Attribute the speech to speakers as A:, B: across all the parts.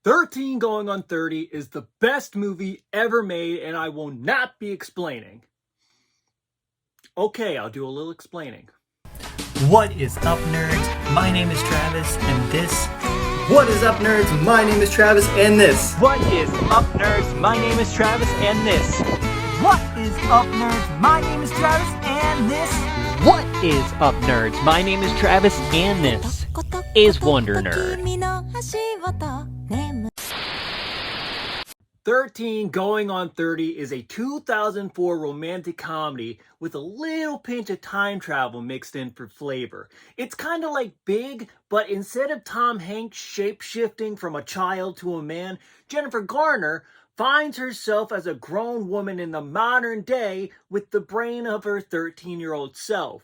A: 13 Going on 30 is the best movie ever made, and I will not be explaining. Okay, I'll do a little explaining.
B: What is up, nerds? My name is Travis, and this. What is up, nerds? My name is Travis, and this.
C: What is up, nerds? My name is Travis, and this.
D: What is up, nerds? My name is Travis, and this.
C: What is up, nerds? My name is Travis, and this is Wonder Nerd.
A: 13 Going on 30 is a 2004 romantic comedy with a little pinch of time travel mixed in for flavor. It's kind of like Big, but instead of Tom Hanks shape-shifting from a child to a man, Jennifer Garner finds herself as a grown woman in the modern day with the brain of her 13-year-old self.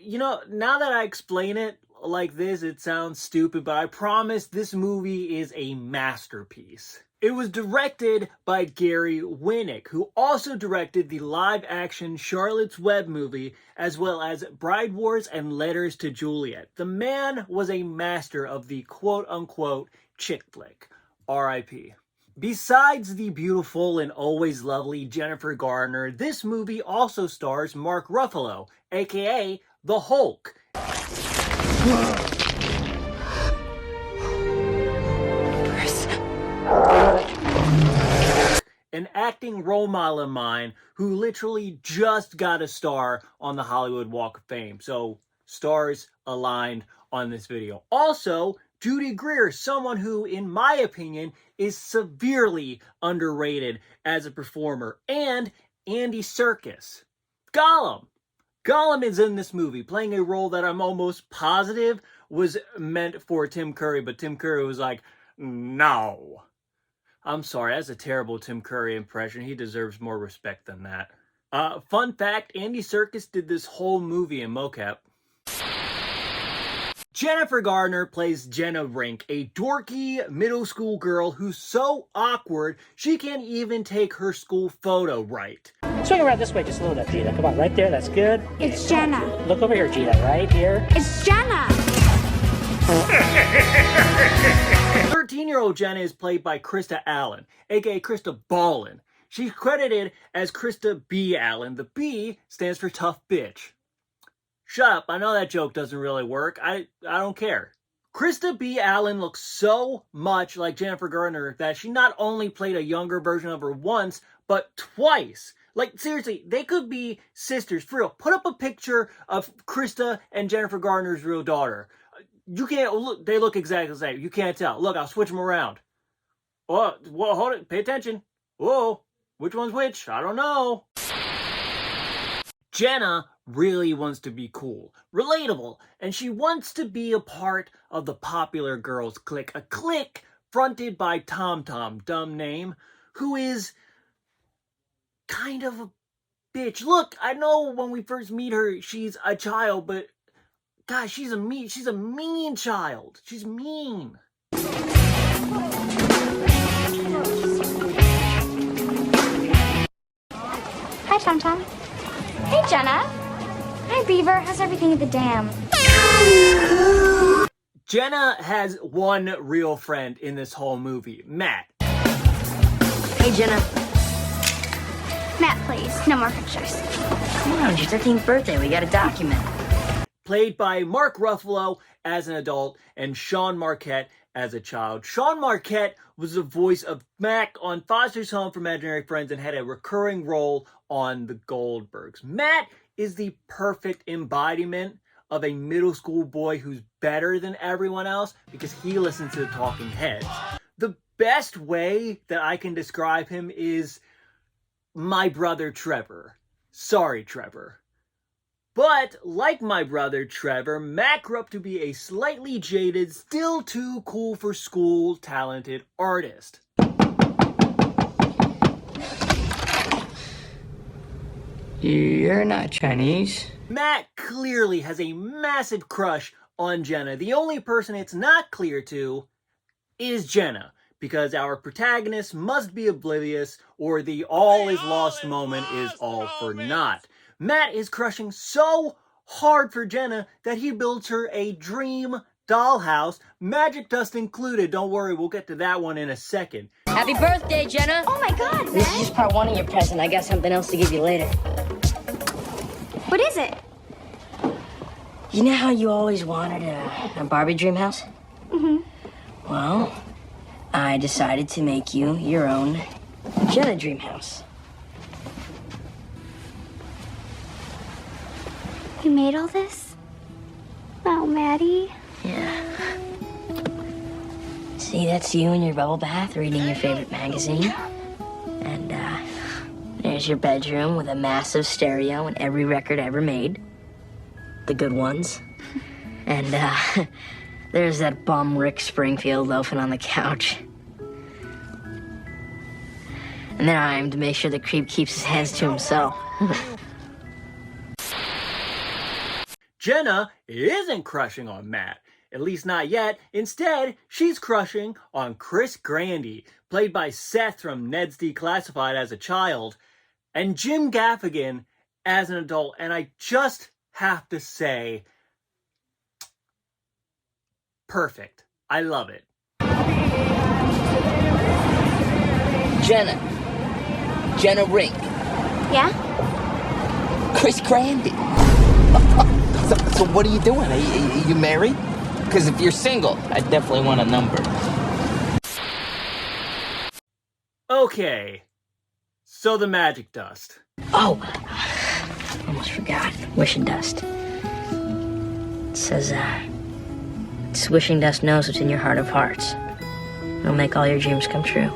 A: You know, now that I explain it like this, it sounds stupid, but I promise this movie is a masterpiece. It was directed by Gary Winnick, who also directed the live-action Charlotte's Web movie, as well as Bride Wars and Letters to Juliet. The man was a master of the quote-unquote chick flick. R.I.P. Besides the beautiful and always lovely Jennifer Garner, this movie also stars Mark Ruffalo, aka the Hulk. An acting role model of mine who literally just got a star on the Hollywood Walk of Fame. So, stars aligned on this video. Also, Judy Greer, someone who, in my opinion, is severely underrated as a performer. And Andy Serkis. Gollum. Gollum is in this movie, playing a role that I'm almost positive was meant for Tim Curry, but Tim Curry was like, no. I'm sorry, that's a terrible Tim Curry impression. He deserves more respect than that. Fun fact, Andy Serkis did this whole movie in mocap. Jennifer Garner plays Jenna Rink, a dorky middle school girl who's so awkward she can't even take her school photo right.
E: Swing around this way just a little bit, Gina. Come on, right there, that's good.
F: It's Jenna.
E: Look over here, Gina, right here.
F: It's Jenna!
A: 13-year-old Jenna is played by Krista Allen, aka Krista Ballin. She's credited as Krista B. Allen. The B stands for tough bitch. Shut up, I know that joke doesn't really work. I don't care. Krista B. Allen looks so much like Jennifer Garner that she not only played a younger version of her once, but twice. Like, seriously, they could be sisters. For real, put up a picture of Krista and Jennifer Garner's real daughter. You can't look, they look exactly the same. You can't tell. Look, I'll switch them around. Oh, well, hold it. Pay attention. Whoa, which one's which? I don't know. Jenna really wants to be cool, relatable, and she wants to be a part of the popular girls clique. A clique fronted by Tom Tom, dumb name, who is kind of a bitch. Look, I know when we first meet her, she's a child, but gosh, she's a mean child. She's mean.
F: Hi, Tom Tom. Hey, Jenna. Hi, Beaver. How's everything at the dam?
A: Jenna has one real friend in this whole movie, Matt.
G: Hey, Jenna.
F: Matt, please. No more pictures.
G: Come on, it's your 13th birthday. We got a document.
A: Played by Mark Ruffalo as an adult and Sean Marquette as a child. Sean Marquette was the voice of Mac on Foster's Home for Imaginary Friends and had a recurring role on The Goldbergs. Matt is the perfect embodiment of a middle school boy who's better than everyone else because he listens to the Talking Heads. The best way that I can describe him is my brother Trevor. Sorry, Trevor. But, like my brother Trevor, Matt grew up to be a slightly jaded, still too cool for school, talented artist.
G: You're not Chinese.
A: Matt clearly has a massive crush on Jenna. The only person it's not clear to is Jenna, because our protagonist must be oblivious or the all is lost moment is all for naught. Matt is crushing so hard for Jenna that he builds her a dream dollhouse, magic dust included. Don't worry, we'll get to that one in a second.
G: Happy birthday, Jenna.
F: Oh my God,
G: This is
F: Ben.
G: just part one of your present. I got something else to give you later.
F: What is it?
G: You know how you always wanted a Barbie dream house?
F: Mm-hmm.
G: Well, I decided to make you your own Jenna dream house.
F: You made all this? Oh, Maddie.
G: Yeah. See, that's you in your bubble bath reading your favorite magazine. And, there's your bedroom with a massive stereo and every record ever made. The good ones. And, there's that bum Rick Springfield loafing on the couch. And then I am to make sure the creep keeps his hands to himself.
A: Jenna isn't crushing on Matt. At least not yet. Instead, she's crushing on Chris Grandy, played by Seth from Ned's Declassified as a child, and Jim Gaffigan as an adult. And I just have to say, perfect. I love it.
H: Jenna Ring.
F: Yeah?
H: Chris Grandy. So what are you doing? Are you married? Because if you're single, I definitely want a number.
A: Okay, so the magic dust.
G: Oh, almost forgot. Wishing dust. It says, this wishing dust knows what's in your heart of hearts. It'll make all your dreams come true.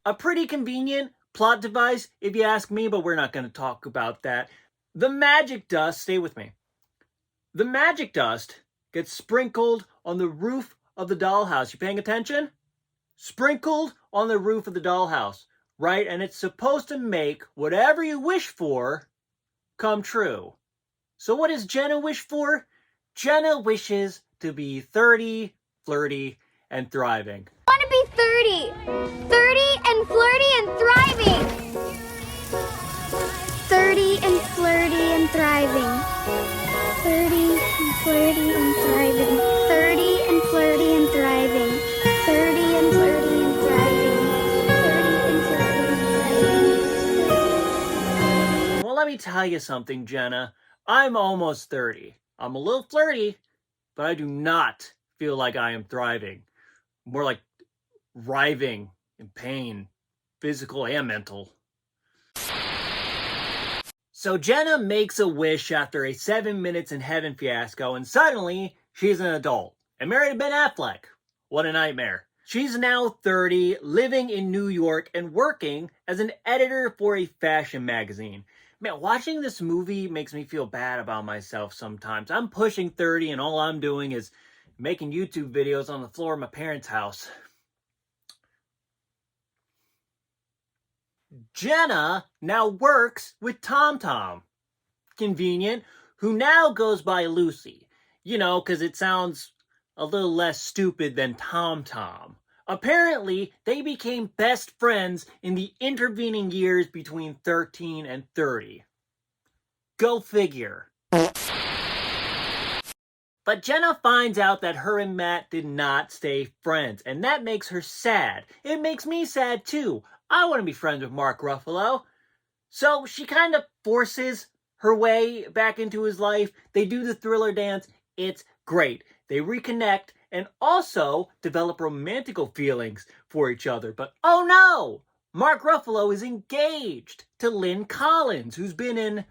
A: A pretty convenient plot device, if you ask me, but we're not going to talk about that. The magic dust, stay with me. The magic dust gets sprinkled on the roof of the dollhouse. You paying attention? Sprinkled on the roof of the dollhouse, right? And it's supposed to make whatever you wish for come true. So what does Jenna wish for? Jenna wishes to be 30, flirty, and thriving.
F: I want to be 30. 30 and flirty and thriving. 30 and flirty and thriving. 30 and flirty and thriving. 30 and flirty and thriving. 30 and flirty and thriving. 30 and flirty and thriving.
A: Well, let me tell you something, Jenna. I'm almost 30. I'm a little flirty, but I do not feel like I am thriving. More like writhing in pain, physical and mental. So Jenna makes a wish after a 7 minutes in heaven fiasco, and suddenly she's an adult and married to Ben Affleck. What a nightmare. She's now 30, living in New York and working as an editor for a fashion magazine. Man, watching this movie makes me feel bad about myself sometimes. I'm pushing 30 and all I'm doing is making YouTube videos on the floor of my parents' house. Jenna now works with TomTom. Convenient. Who now goes by Lucy. You know, because it sounds a little less stupid than TomTom. Apparently, they became best friends in the intervening years between 13 and 30. Go figure. But Jenna finds out that her and Matt did not stay friends, and that makes her sad. It makes me sad too. I want to be friends with Mark Ruffalo. So she kind of forces her way back into his life. They do the Thriller dance. It's great. They reconnect and also develop romantical feelings for each other. But oh no! Mark Ruffalo is engaged to Lynn Collins, who's been in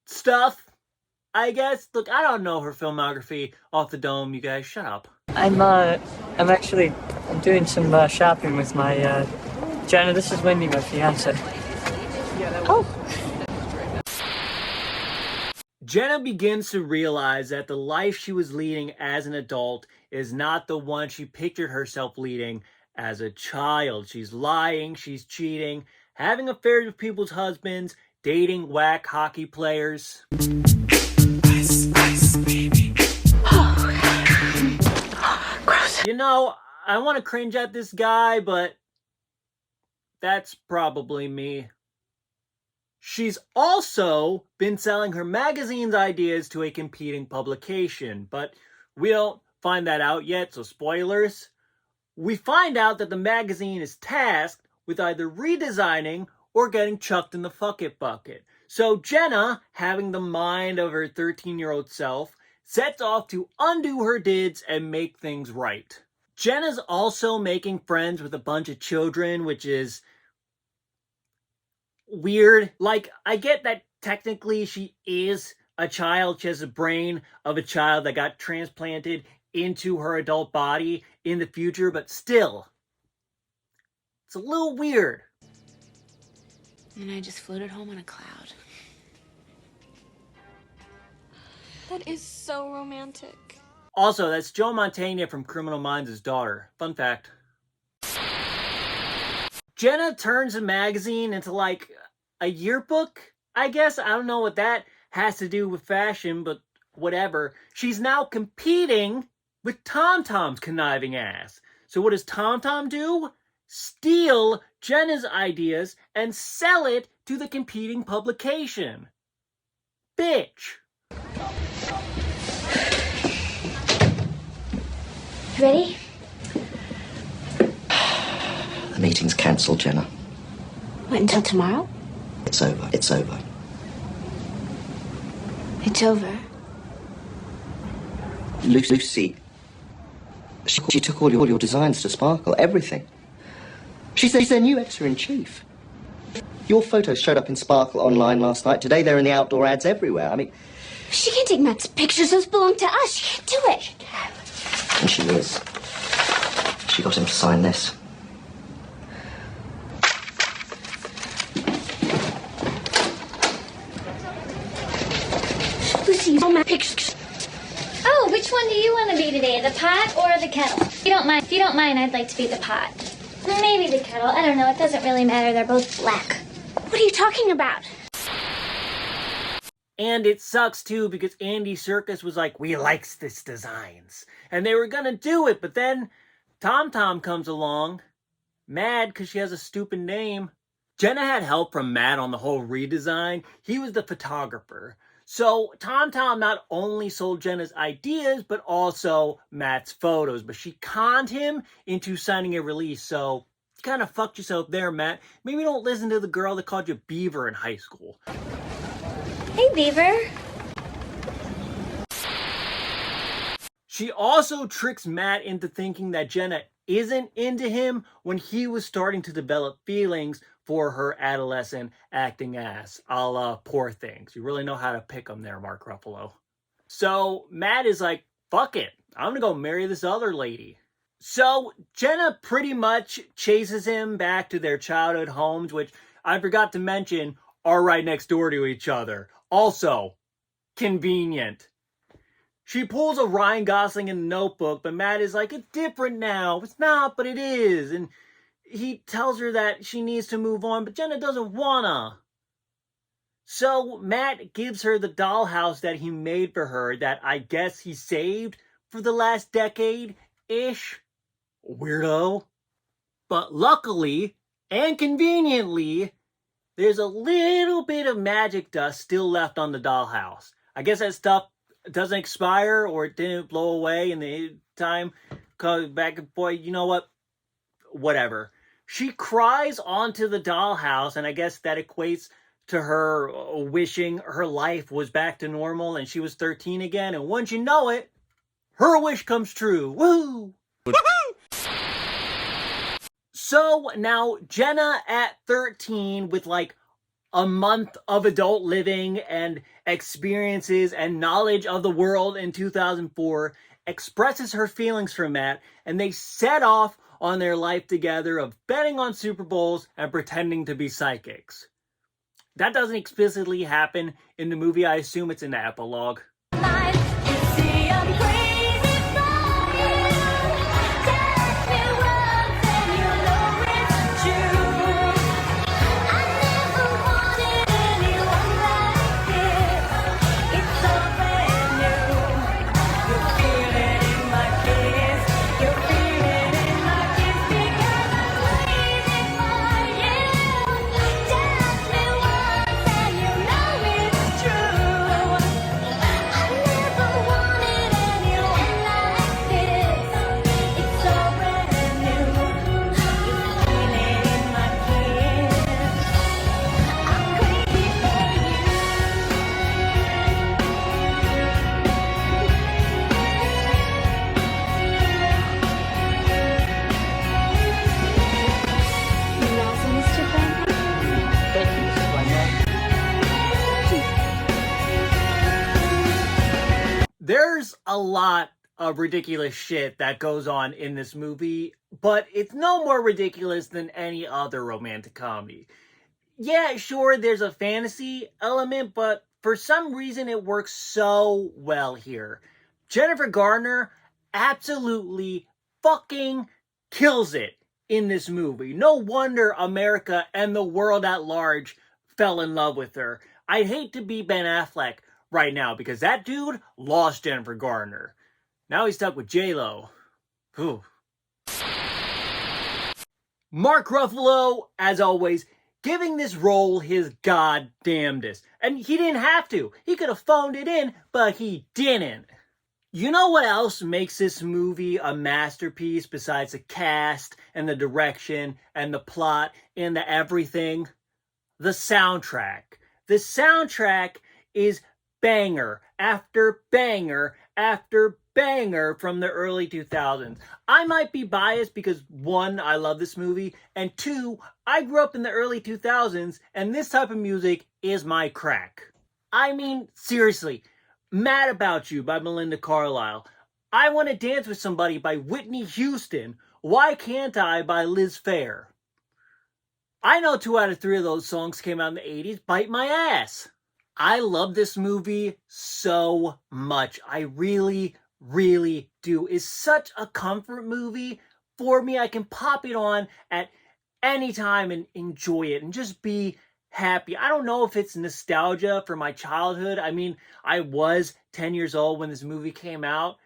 A: stuff, I guess. Look, I don't know her filmography off the dome, you guys. Shut up.
D: I'm doing some shopping with my Jenna. This is Wendy, my fiance.
F: Oh.
A: Jenna begins to realize that the life she was leading as an adult is not the one she pictured herself leading as a child. She's lying, she's cheating, having affairs with people's husbands, dating whack hockey players.
H: Ice, ice, baby.
A: know, I want to cringe at this guy, but that's probably me. She's also been selling her magazine's ideas to a competing publication, but we don't find that out yet, so spoilers. We find out that the magazine is tasked with either redesigning or getting chucked in the fuck it bucket. So Jenna, having the mind of her 13-year-old self, sets off to undo her deeds and make things right. Jenna's also making friends with a bunch of children, which is weird. Like, I get that technically she is a child. She has the brain of a child that got transplanted into her adult body in the future, but still, it's a little weird.
I: And I just floated home on a cloud. That is so romantic.
A: Also, that's Joe Mantegna from Criminal Minds' daughter. Fun fact. Jenna turns the magazine into like a yearbook, I guess. I don't know what that has to do with fashion, but whatever. She's now competing with TomTom's conniving ass. So what does TomTom do? Steal Jenna's ideas and sell it to the competing publication. Bitch.
G: Ready?
H: The meeting's cancelled, Jenna.
G: What, until tomorrow?
H: It's over. It's over.
G: It's over.
H: Lucy. She took all your designs to Sparkle, everything. She's their new editor-in-chief. Your photos showed up in Sparkle online last night. Today they're in the outdoor ads everywhere. I mean...
G: She can't take Matt's pictures. Those belong to us. She can't do it.
H: And she is. She got him to sign this.
G: Lucy, all my pictures.
F: Oh, which one do you want to be today, the pot or the kettle? If you don't mind, I'd like to be the pot. Maybe the kettle. I don't know. It doesn't really matter. They're both black.
G: What are you talking about?
A: And it sucks too because Andy Serkis was like, we likes this designs. And they were gonna do it, but then TomTom comes along, mad because she has a stupid name. Jenna had help from Matt on the whole redesign. He was the photographer. So TomTom not only sold Jenna's ideas, but also Matt's photos. But she conned him into signing a release. So you kind of fucked yourself there, Matt. Maybe don't listen to the girl that called you Beaver in high school.
F: Hey, Beaver.
A: She also tricks Matt into thinking that Jenna isn't into him when he was starting to develop feelings for her adolescent acting ass, a la Poor Things. You really know how to pick them there, Mark Ruffalo. So Matt is like, fuck it, I'm gonna go marry this other lady. So Jenna pretty much chases him back to their childhood homes, which I forgot to mention are right next door to each other. Also, convenient. She pulls a Ryan Gosling in the Notebook, but Matt is like, it's different now. It's not, but it is. And he tells her that she needs to move on, but Jenna doesn't wanna. So Matt gives her the dollhouse that he made for her that I guess he saved for the last decade-ish. Weirdo. But luckily and conveniently, there's a little bit of magic dust still left on the dollhouse. I guess that stuff doesn't expire or it didn't blow away in the time. Back and forth, you know what? Whatever. She cries onto the dollhouse, and I guess that equates to her wishing her life was back to normal and she was 13 again. And once you know it, her wish comes true. Woo! So now Jenna at 13 with like a month of adult living and experiences and knowledge of the world in 2004 expresses her feelings for Matt, and they set off on their life together of betting on Super Bowls and pretending to be psychics. That doesn't explicitly happen in the movie. I assume it's in the epilogue. a lot of ridiculous shit that goes on in this movie, but it's no more ridiculous than any other romantic comedy. Yeah, sure, there's a fantasy element, but for some reason it works so well here. Jennifer Garner absolutely fucking kills it in this movie. No wonder America and the world at large fell in love with her. I'd hate to be Ben Affleck right now because that dude lost Jennifer Garner. Now he's stuck with J-Lo. Whew. Mark Ruffalo, as always, giving this role his goddamnedest. And he didn't have to. He could have phoned it in, but he didn't. You know what else makes this movie a masterpiece besides the cast and the direction and the plot and the everything? The soundtrack. The soundtrack is banger after banger after banger from the early 2000s. I might be biased because, one, I love this movie, and two, I grew up in the early 2000s, and this type of music is my crack. I mean, seriously, Mad About You by Melinda Carlisle, I Want to Dance with Somebody by Whitney Houston, Why Can't I by Liz Phair. I know 2 out of 3 of those songs came out in the 80s, bite my ass. I love this movie so much. I really do. It's such a comfort movie for me. I can pop it on at any time and enjoy it and just be happy. I don't know if it's nostalgia for my childhood. I mean, I was 10 years old when this movie came out.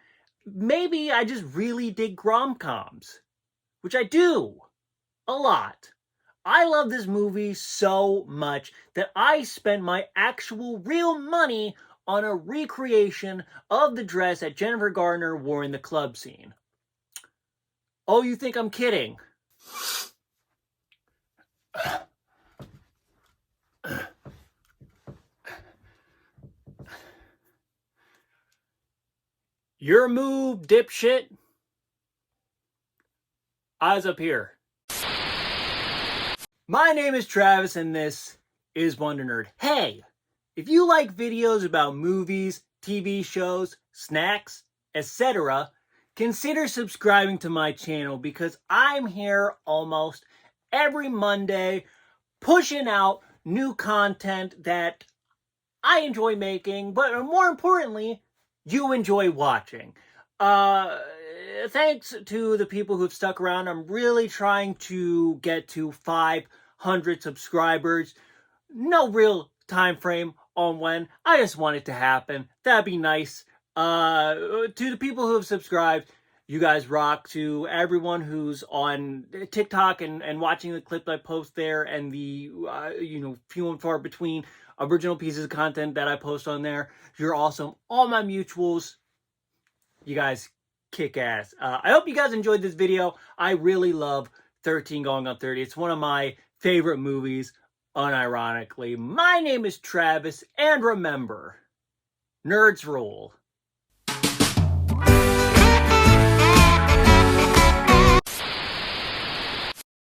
A: Maybe I just really dig rom-coms, which I do a lot. I love this movie so much that I spent my actual real money on a recreation of the dress that Jennifer Garner wore in the club scene. Oh, you think I'm kidding? Your move, dipshit. Eyes up here. My name is Travis and this is Wonder Nerd. Hey, if you like videos about movies, TV shows, snacks, etc., consider subscribing to my channel because I'm here almost every Monday pushing out new content that I enjoy making, but more importantly, you enjoy watching. Thanks to the people who've stuck around. I'm really trying to get to 500 subscribers. No real time frame on when. I just want it to happen. That'd be nice. To the people who have subscribed, you guys rock. To everyone who's on TikTok and watching the clip I post there and the few and far between original pieces of content that I post on there, you're awesome. All my mutuals, you guys kick ass. I hope you guys enjoyed this video. I really love 13 Going on 30. It's one of my favorite movies, unironically. My name is Travis, and remember, nerds rule.